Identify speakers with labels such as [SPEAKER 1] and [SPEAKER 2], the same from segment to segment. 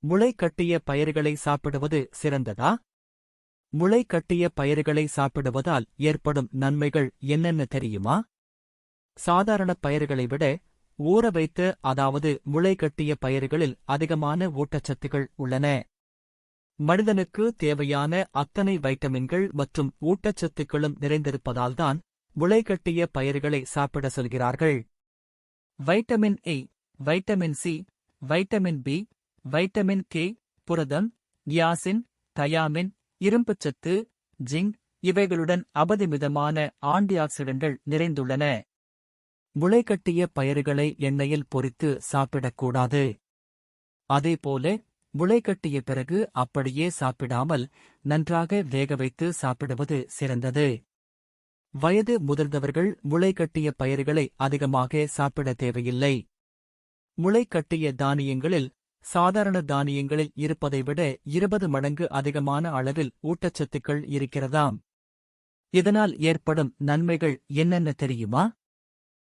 [SPEAKER 1] முளை கட்டிய பயிர்களை சாப்பிடுவது சிறந்ததா? முளை கட்டிய பயிர்களை சாப்பிடுவதால் ஏற்படும் நன்மைகள் என்னென்ன தெரியுமா? சாதாரண பயிர்களை விட ஊற வைத்து அதாவது முளை கட்டிய பயிர்களில் அதிகமான ஊட்டச்சத்துகள் உள்ளன. மனிதனுக்கு தேவையான அத்தனை வைட்டமின்கள் மற்றும் ஊட்டச்சத்துக்களும் நிறைந்திருப்பதால்தான் முளைகட்டிய பயிர்களை சாப்பிட சொல்கிறார்கள். Vitamin A, vitamin C, vitamin B, vitamin K, புரதம், நியாசின், தயாமின், இரும்புச்சத்து, ஜிங்க் இவைகளுடன் அபரிமிதமான ஆன்டிஆக்சிடன்ட்கள் நிறைந்துள்ளன. முளைகட்டிய பயிர்களை எண்ணெயில் பொரித்து சாப்பிடக்கூடாது. அதேபோல முளைகட்டிய பிறகு அப்படியே சாப்பிடாமல் நன்றாக வேக வைத்து சாப்பிடுவது சிறந்தது. வயது முதிர்ந்தவர்கள் முளைகட்டிய பயிர்களை அதிகமாக சாப்பிட தேவையில்லை. முளைகட்டிய தானியங்களில் சாதாரண தானியங்களில் இருப்பதை விட 20 மடங்கு அதிகமான அளவில் ஊட்டச்சத்துக்கள் இருக்கிறதாம். இதனால் ஏற்படும் நன்மைகள் என்னென்ன தெரியுமா?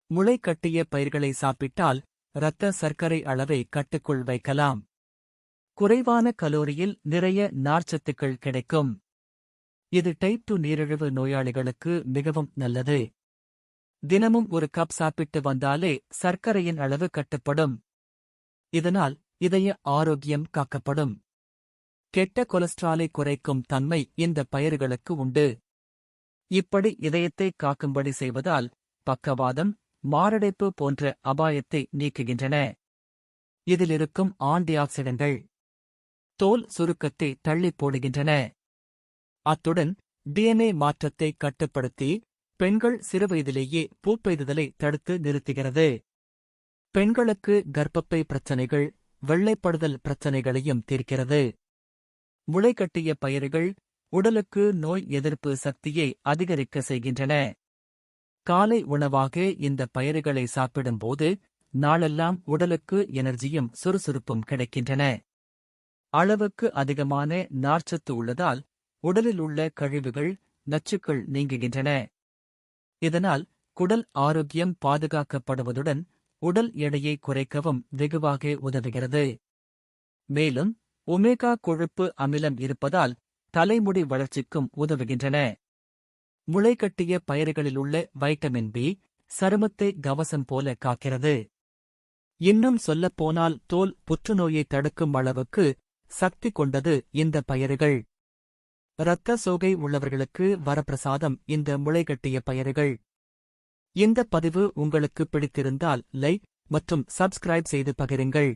[SPEAKER 1] முளைகட்டிய பயிர்களை சாப்பிட்டால் இரத்த சர்க்கரை அளவை கட்டுக்குள் வைக்கலாம். குறைவான கலோரியில் நிறைய நார்ச்சத்துக்கள் கிடைக்கும். இது டைப் 2 நீரிழிவு நோயாளிகளுக்கு மிகவும் நல்லது. தினமும் ஒரு கப் சாப்பிட்டு வந்தாலே சர்க்கரையின் அளவு கட்டுப்படும். இதனால் இதய ஆரோக்கியம் காக்கப்படும். கெட்ட கொலஸ்ட்ராலை குறைக்கும் தன்மை இந்த பயிர்களுக்கு உண்டு. இப்படி இதயத்தை காக்கும்படி செய்வதால் பக்கவாதம், மாரடைப்பு போன்ற அபாயத்தை நீக்குகின்றன. இதிலிருக்கும் ஆன்டிஆக்சிடன்ட்கள் தோல் சுருக்கத்தை தள்ளிப் போடுகின்றன. அத்துடன் டிஎன்ஏ மாற்றத்தை கட்டுப்படுத்தி பெண்கள் சிறுவயதிலேயே பூப்பெய்துதலை தடுத்து நிறுத்துகிறது. பெண்களுக்கு கர்ப்பப்பை பிரச்சனைகள், வெள்ளைப்படுதல் பிரச்சனைகளையும் தீர்க்கிறது. முளைகட்டிய பயிர்கள் உடலுக்கு நோய் எதிர்ப்பு சக்தியை அதிகரிக்க செய்கின்றன. காலை உணவாக இந்த பயிர்களை சாப்பிடும்போது நாளெல்லாம் உடலுக்கு எனர்ஜியும் சுறுசுறுப்பும் கிடைக்கின்றன. அளவுக்கு அதிகமான நார்ச்சத்து உள்ளதால் உடலில் உள்ள கழிவுகள், நச்சுக்கள் நீங்குகின்றன. இதனால் குடல் ஆரோக்கியம் பாதுகாக்கப்படுவதுடன் உடல் எடையை குறைக்கவும் வெகுவாக உதவுகிறது. மேலும் ஒமேகா கொழுப்பு அமிலம் இருப்பதால் தலைமுடி வளர்ச்சிக்கும் உதவுகின்றன. முளைகட்டிய பயிர்களிலுள்ள வைட்டமின் பி சருமத்தை கவசம் போல காக்கிறது. இன்னும் சொல்லப்போனால் தோல் புற்றுநோயை தடுக்கும் அளவுக்கு சக்தி கொண்டது இந்த பயிர்கள். இரத்த சோகை உள்ளவர்களுக்கு வரப்பிரசாதம் இந்த முளைகட்டிய பயிர்கள். இந்த பதிவு உங்களுக்கு பிடித்திருந்தால் லைக் மற்றும் சப்ஸ்கிரைப் செய்து பகிருங்கள்.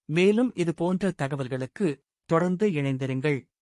[SPEAKER 1] மேலும் இதுபோன்ற தகவல்களுக்கு தொடர்ந்து இணைந்திருங்கள்.